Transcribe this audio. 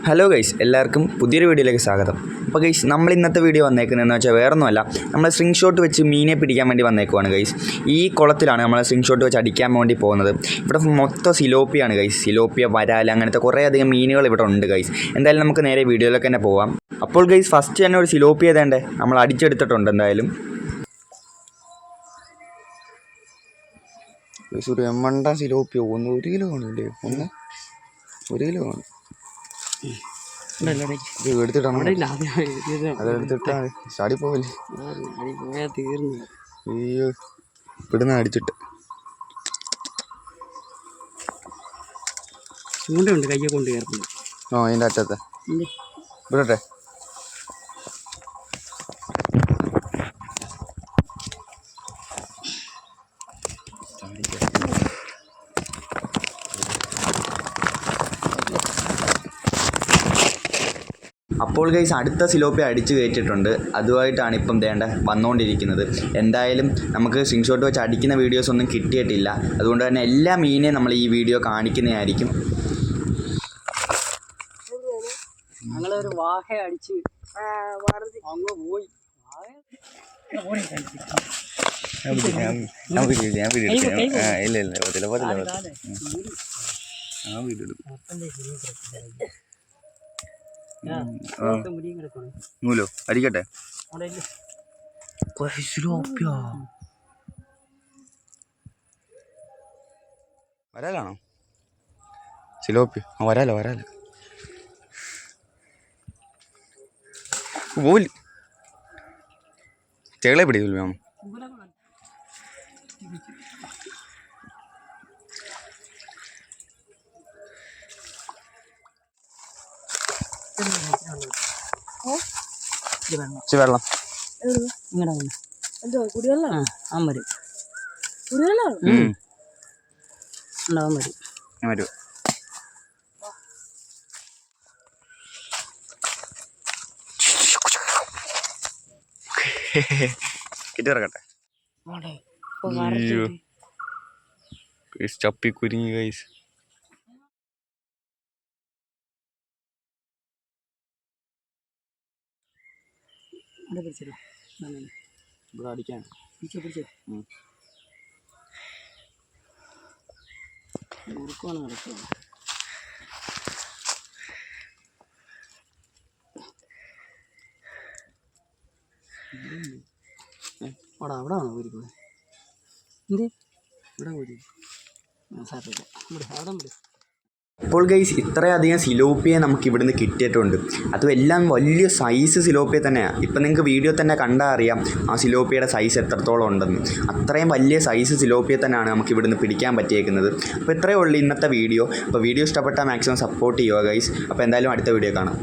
Hello guys, എല്ലാവർക്കും പുതിയൊരു വീഡിയോയിലേക്ക് സ്വാഗതം. അപ്പോൾ ഗൈസ്, നമ്മൾ ഇന്നത്തെ വീഡിയോ വന്നേക്കുന്നതെന്ന് വെച്ചാൽ വേറൊന്നുമല്ല, നമ്മൾ സ്ട്രിങ് ഷോട്ട് വെച്ച് മീനെ പിടിക്കാൻ വേണ്ടി വന്നേക്കുവാണ് ഗൈസ്. ഈ കുളത്തിലാണ് നമ്മൾ സ്ട്രിങ് ഷോട്ട് വെച്ച് അടിക്കാൻ വേണ്ടി പോകുന്നത്. ഇവിടെ മൊത്തം സിലോപ്പിയാണ് ഗൈസ്. സിലോപ്പിയ, വരാൽ, അങ്ങനത്തെ കുറേ അധികം മീനുകൾ ഇവിടെ ഉണ്ട് ഗൈസ്. എന്തായാലും നമുക്ക് നേരെ വീഡിയോയിലേക്ക് തന്നെ പോവാം. അപ്പോൾ ഗൈസ്, ഫസ്റ്റ് തന്നെ ഒരു സിലോപ്പിയ ഏതാണ്ട് നമ്മൾ അടിച്ചെടുത്തിട്ടുണ്ട്. എന്തായാലും ഒരു എമ്മണ്ട സിലോപ്പിയ 1 കിലോ കാണില്ലേ? 1 കിലോ കാണും. ചാടി പോവല്ലേ? അയ്യോ, ഇവിടുന്ന് അടിച്ചിട്ട് ചൂണ്ടുണ്ട്, കയ്യെ കൊണ്ട് കയറുന്നു. അതിൻ്റെ അറ്റത്തെ വിടട്ടെ. അപ്പോൾ ഗൈസ്, അടുത്ത സിലോപ്പി അടിച്ച് കയറ്റിയിട്ടുണ്ട്. അതുമായിട്ടാണ് ഇപ്പം വന്നുകൊണ്ടിരിക്കുന്നത്. എന്തായാലും നമുക്ക് സ്ട്രിങ് ഷോട്ട് വെച്ച് അടിക്കുന്ന വീഡിയോസ് ഒന്നും കിട്ടിയിട്ടില്ല. അതുകൊണ്ട് തന്നെ എല്ലാ മീനെയും നമ്മൾ ഈ വീഡിയോ കാണിക്കുന്നതായിരിക്കും. ഞങ്ങളൊരു വാഹ അടിച്ച് അങ്ങ് പോയി. നൂലോ അടിക്കട്ടെ. വരാലാണോ സിലോപ്പി? വരാലോ പോല് ചെകളെ പിടിക്കില്ല മാമ. വെള്ളം വരും. കിട്ടിറക്കട്ടെ. ചപ്പി കുരുങ്ങി ഗൈസ്. ഇവിടെ അടിക്കാൻ അവിടെ ആണോ പോയിരിക്കുന്നത്? എന്ത് ഇവിടെ പോയി സാറില്ല, അവിടെ. അപ്പോൾ ഗൈസ്, ഇത്രയധികം സിലോപ്പിയെ നമുക്ക് ഇവിടുന്ന് കിട്ടിയിട്ടുണ്ട്. അതും എല്ലാം വലിയ സൈസ് സിലോപ്പിയ തന്നെയാണ്. ഇപ്പം നിങ്ങൾക്ക് വീഡിയോ തന്നെ കണ്ടാൽ അറിയാം ആ സിലോപ്പിയുടെ സൈസ് എത്രത്തോളം ഉണ്ടെന്ന്. അത്രയും വലിയ സൈസ് സിലോപ്പിയെ തന്നെയാണ് നമുക്ക് ഇവിടുന്ന് പിടിക്കാൻ പറ്റിയേക്കുന്നത്. അപ്പോൾ ഇത്രയേ ഉള്ളൂ ഇന്നത്തെ വീഡിയോ. അപ്പോൾ വീഡിയോ ഇഷ്ടപ്പെട്ടാൽ മാക്സിമം സപ്പോർട്ട് ചെയ്യുക ഗൈസ്. അപ്പോൾ എന്തായാലും അടുത്ത വീഡിയോ കാണാം.